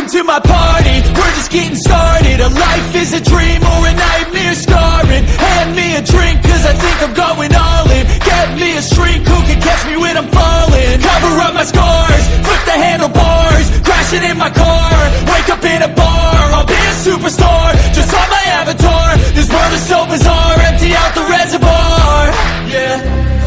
Welcome to my party, we're just getting started. A life is a dream or a nightmare scarring. Hand me a drink cause I think I'm going all in. Get me a shrink who can catch me when I'm falling. Cover up my scars, flip the handlebars, crashing in my car, wake up in a bar. I'll be a superstar, just on my avatar. This world is so bizarre, empty out the reservoir. Yeah,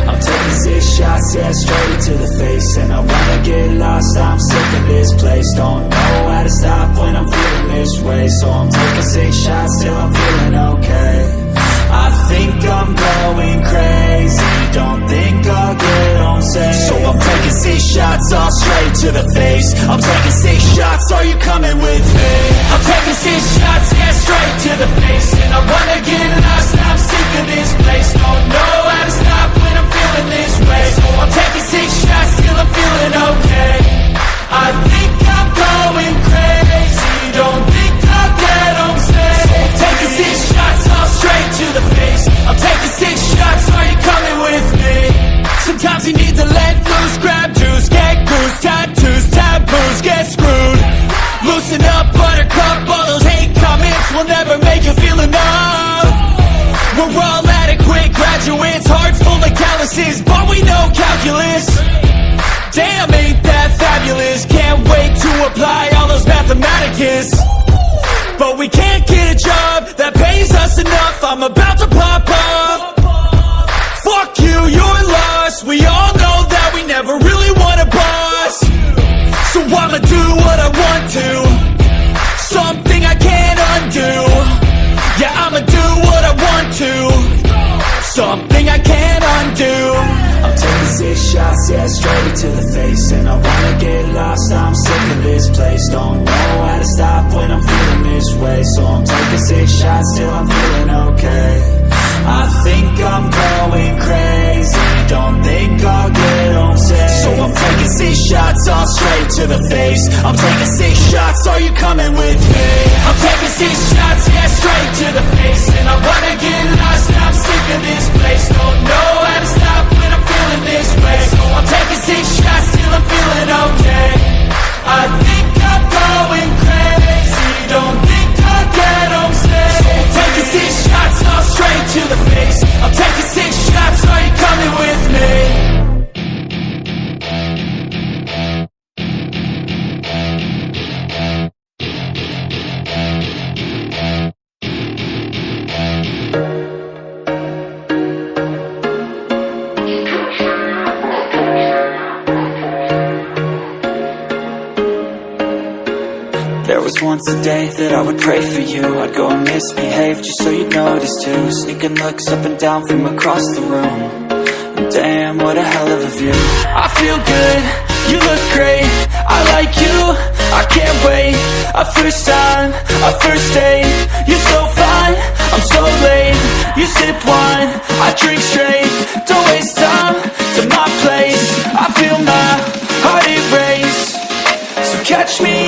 I'm taking 6 shots, yeah, straight to the face. And I wanna get lost, I'm sick of this place. Don't know how to stop when I'm feeling this way. So I'm taking 6 shots till I'm feeling okay. I think I'm going crazy, don't think I'll get home safe. So I'm taking 6 shots, all straight to the face. I'm taking 6 shots, are you coming with me? I'm taking 6 shots, yeah, straight to the face. And I wanna get lost, I'm sick of this place. Don't know how to stop when I'm feeling this way. So I'm taking 6 shots till I'm feeling okay. I think I'm going crazy, don't think I'll get home safe. So I'm taking 6 shots, all straight to the face. I'm taking 6 shots, are you coming with me? Sometimes you need to let loose, grab juice, get goose, tattoos, taboos, get screwed. Loosen up, buttercup, all those hate comments will never make you feel enough. We're all adequate graduates, hearts full of calluses, but we know calculus. Damn, ain't that fabulous? Can't wait to apply all those mathematicus. But we can't get a job that pays us enough. I'm about to pop up. Fuck you, you're lost. We all know that we never really want a boss. So I'ma do what I want to, something I can't undo. Yeah, I'ma do what I want to, something I can't undo. I'm taking 6 shots, yeah, straight to the face. And I wanna get lost, I'm sick of this place. Don't know how to stop when I'm feeling this way. So I'm taking 6 shots till I'm feeling okay. I think I'm going crazy, don't think I'll get home safe. So I'm taking 6 shots, all straight to the face. I'm taking 6 shots, are you coming with me? I'm taking 6 shots, yeah, straight to the face. And I wanna get lost, I'm sick of this place. Don't know how to stop when I'm feeling this way. So I'm taking 6 shots till I'm feeling okay. I think I'm going crazy, don't think I'll get home safe. So I'm taking 6 shots, all straight to the face. I'm taking 6 shots, are you coming with me? There was once a day that I would pray for you. I'd go and misbehave just so you'd notice too. Sneaking looks up and down from across the room. And damn, what a hell of a view. I feel good, you look great, I like you, I can't wait. A first time, a first date, you're so fine, I'm so late. You sip wine, I drink straight, don't waste time to my place. I feel my heart erase, so catch me